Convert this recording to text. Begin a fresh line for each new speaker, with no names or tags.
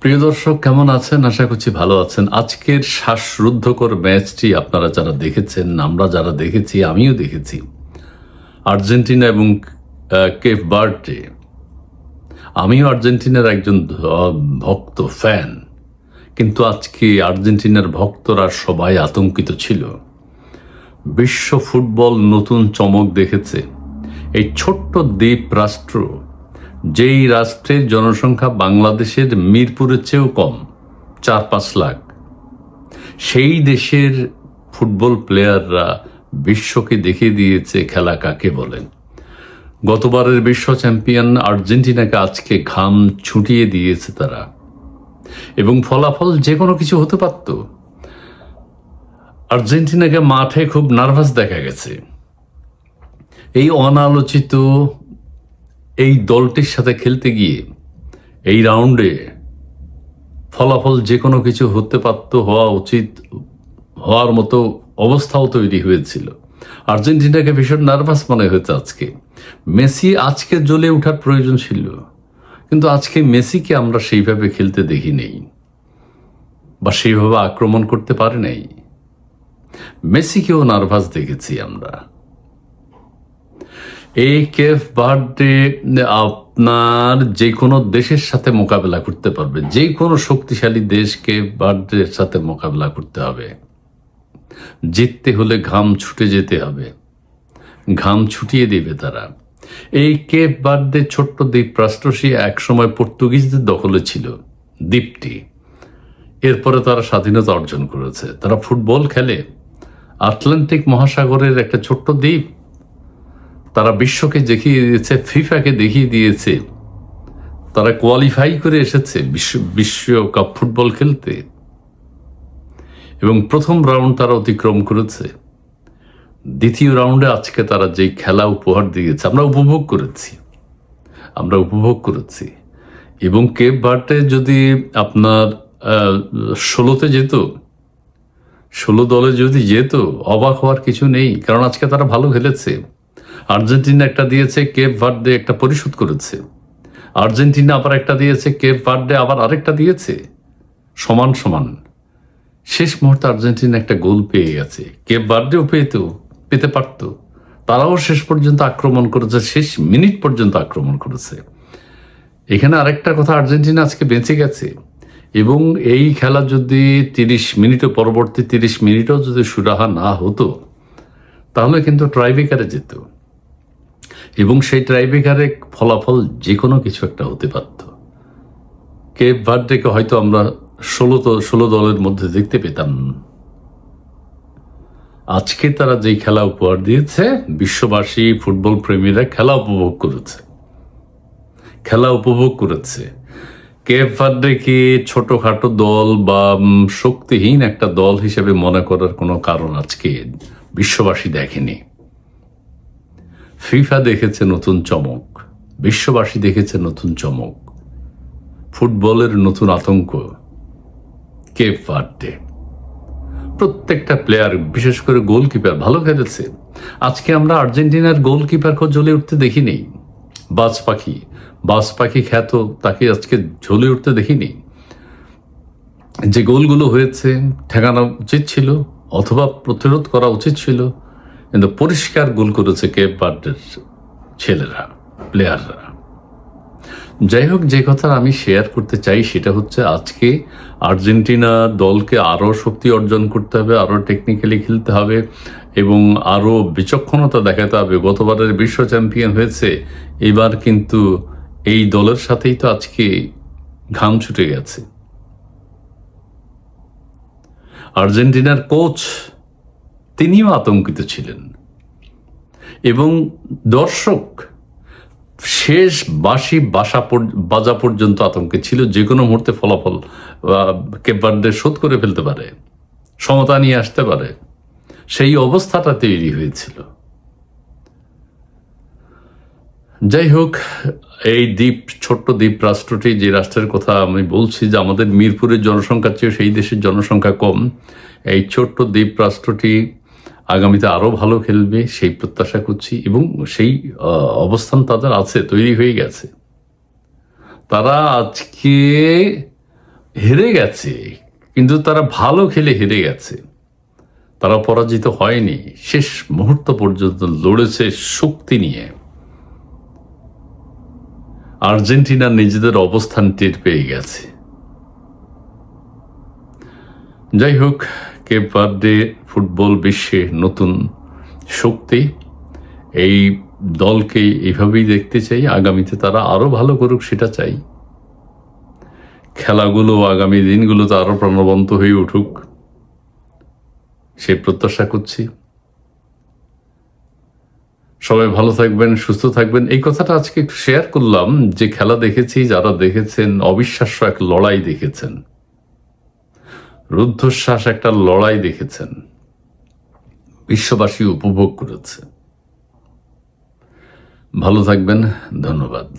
প্রিয় দর্শক, কেমন আছেন? আশা করছি ভালো আছেন। আজকের শ্বাসরুদ্ধকর ম্যাচটি আপনারা যারা দেখেছেন, আমরা যারা দেখেছি, আমিও দেখেছি, আর্জেন্টিনা এবং কেপ ভার্দে। আমিও আর্জেন্টিনার একজন ভক্ত, ফ্যান। কিন্তু আজকে আর্জেন্টিনার ভক্তরা সবাই আতঙ্কিত ছিল। বিশ্ব ফুটবল নতুন চমক দেখেছে। এই ছোট্ট দ্বীপ রাষ্ট্র, যেই রাষ্ট্রের জনসংখ্যা বাংলাদেশের মিরপুরের চেয়েও কম, 4-5 লাখ, সেই দেশের ফুটবল প্লেয়াররা বিশ্বকে দেখিয়ে দিয়েছে খেলা কাকে বলেন। গতবারের বিশ্ব চ্যাম্পিয়ন আর্জেন্টিনাকে আজকে ঘাম ছুটিয়ে দিয়েছে তারা, এবং ফলাফল যে কোনো কিছু হতে পারত। আর্জেন্টিনাকে মাঠে খুব নার্ভাস দেখা গেছে। এই অনালোচিত এই দলটির সাথে খেলতে গিয়ে এই রাউন্ডে ফলাফল যে কোনো কিছু হতে পারত, হওয়া উচিত, হওয়ার মতো অবস্থাও তৈরি হয়েছিল। আর্জেন্টিনাকে ভীষণ নার্ভাস মনে হয়েছে আজকে। মেসি আজকে জ্বলে ওঠার প্রয়োজন ছিল, কিন্তু আজকে মেসিকে আমরা সেইভাবে খেলতে দেখি নেই, বা সেইভাবে আক্রমণ করতে পারে নাই। মেসিকেও নার্ভাস দেখেছি আমরা। এই কেপ ভার্দে আপনার যে কোনো দেশের সাথে মোকাবেলা করতে পারবে, যে কোনো শক্তিশালী দেশকে ভার্দের সাথে মোকাবেলা করতে হবে। জিততে হলে ঘাম ছুটে যেতে হবে, ঘাম ছুটিয়ে দেবে তারা। এই কেপ ভার্দে ছোট্ট দ্বীপ রাষ্ট্রটি একসময় পর্তুগিজদের দখলে ছিল দ্বীপটি। এরপরে তারা স্বাধীনতা অর্জন করেছে। তারা ফুটবল খেলে। আটলান্টিক মহাসাগরের একটা ছোট্ট দ্বীপ। তারা বিশ্বকে দেখিয়ে দিয়েছে, ফিফাকে দেখিয়ে দিয়েছে তারা কোয়ালিফাই করে এসেছে বিশ্বকাপ ফুটবল খেলতে, এবং প্রথম রাউন্ড তারা অতিক্রম করেছে। দ্বিতীয় রাউন্ডে আজকে তারা যে খেলা উপহার দিয়েছে আমরা উপভোগ করেছি। এবং কেপ ভার্দে যদি আপনার 16তে যেত, 16 দলে যদি যেত, অবাক হওয়ার কিছু নেই, কারণ আজকে তারা ভালো খেলেছে। আর্জেন্টিনা একটা দিয়েছে, কেপ ভার্দে একটা পরিশোধ করেছে। আর্জেন্টিনা আবার একটা দিয়েছে, কেপ ভার্দে আবার আরেকটা দিয়েছে। সমান সমান। শেষ মুহূর্তে আর্জেন্টিনা একটা গোল পেয়ে গেছে, কেপ ভার্দেও পেতে পারত। তারাও শেষ পর্যন্ত আক্রমণ করেছে, শেষ মিনিট পর্যন্ত আক্রমণ করেছে। এখানে আরেকটা কথা, আর্জেন্টিনা আজকে বেঁচে গেছে, এবং এই খেলা যদি 30 মিনিটও, পরবর্তী 30 মিনিটও যদি সুরাহা না হতো, তাহলে কিন্তু ট্রাইব্রেকারে যেত, এবং সেই ট্রাইব্রেকারে ফলাফল যে কোনো কিছু একটা হতে পারত। কেপ ভার্দেকে হয়তো আমরা 16 দলের মধ্যে দেখতে পেতাম। আজকে তারা যেই খেলা উপহার দিয়েছে, বিশ্ববাসী ফুটবল প্রেমীরা খেলা উপভোগ করেছে। কেপ ভার্দেকে ছোটখাটো দল বা শক্তিহীন একটা দল হিসেবে মনে করার কোনো কারণ আজকে বিশ্ববাসী দেখেনি। ফিফা দেখেছে নতুন চমক, বিশ্ববাসী দেখেছে নতুন চমক, ফুটবলের নতুন আতঙ্ক। কেপ ভার্দে প্রত্যেকটা প্লেয়ার, বিশেষ করে গোলকিপার ভালো খেলেছে। আজকে আমরা আর্জেন্টিনার গোলকিপারকে জ্বলে উঠতে দেখিনি। বাজ পাখি খ্যাত, তাকে আজকে জ্বলে উঠতে দেখিনি। যে গোলগুলো হয়েছে ঠেকানো উচিত ছিল, অথবা প্রতিরোধ করা উচিত ছিল, কিন্তু পরিষ্কার গোল করেছে কেপ ভার্দের ছেলেরা, প্লেয়াররা। যাই হোক, যে কথা আমি শেয়ার করতে চাই সেটা হচ্ছে, আজকে আর্জেন্টিনা দলকে আরও শক্তি অর্জন করতে হবে, আরও টেকনিক্যালি খেলতে হবে, এবং আরও বিচক্ষণতা দেখাতে হবে। গতবারের বিশ্ব চ্যাম্পিয়ন হয়েছে, এবার কিন্তু এই দলের সাথেই তো আজকে ঘাম ছুটে গেছে। আর্জেন্টিনার কোচ, তিনিও আতঙ্কিত ছিলেন, এবং দর্শক শেষ বাজা পর্যন্ত আতঙ্কে ছিল। যে কোনো মুহূর্তে ফলাফল কেপ ভার্দে শোধ করে ফেলতে পারে, সমতা নিয়ে আসতে পারে, সেই অবস্থাটা তৈরি হয়েছিল। যাই হোক, এই ছোট্ট দ্বীপ রাষ্ট্রটি, যে রাষ্ট্রের কথা আমি বলছি, যে আমাদের মিরপুরের জনসংখ্যার চেয়ে সেই দেশের জনসংখ্যা কম, এই ছোট্ট দ্বীপ রাষ্ট্রটি আগামীতে আরও ভালো খেলবে সেই প্রত্যাশা করছি, এবং সেই অবস্থান তাদের আছে, তৈরি হয়ে গেছে। তারা আজকে হেরে গেছে, কিন্তু তারা ভালো খেলে হেরে গেছে। তারা পরাজিত হয়নি, শেষ মুহূর্ত পর্যন্ত লড়েছে শক্তি নিয়ে। আর্জেন্টিনা নিজেদের অবস্থান টের পেয়ে গেছে। যাই হোক, কেপ ভার্দে ফুটবল বিশ্বে নতুন শক্তি। এই দলকে এভাবেই দেখতে চাই, আগামীতে তারা আরো ভালো করুক সেটা চাই। খেলাগুলো আগামী দিনগুলোতে আরো প্রাণবন্ত হয়ে উঠুক সে প্রত্যাশা করছি। সবাই ভালো থাকবেন, সুস্থ থাকবেন। এই কথাটা আজকে একটু শেয়ার করলাম যে খেলা দেখেছি, যারা দেখেছেন অবিশ্বাস্য এক লড়াই দেখেছেন, রুদ্ধশ্বাস একটা লড়াই দেখেছেন, বিশ্ববাসী উপভোগ করেছে। ভালো থাকবেন, ধন্যবাদ।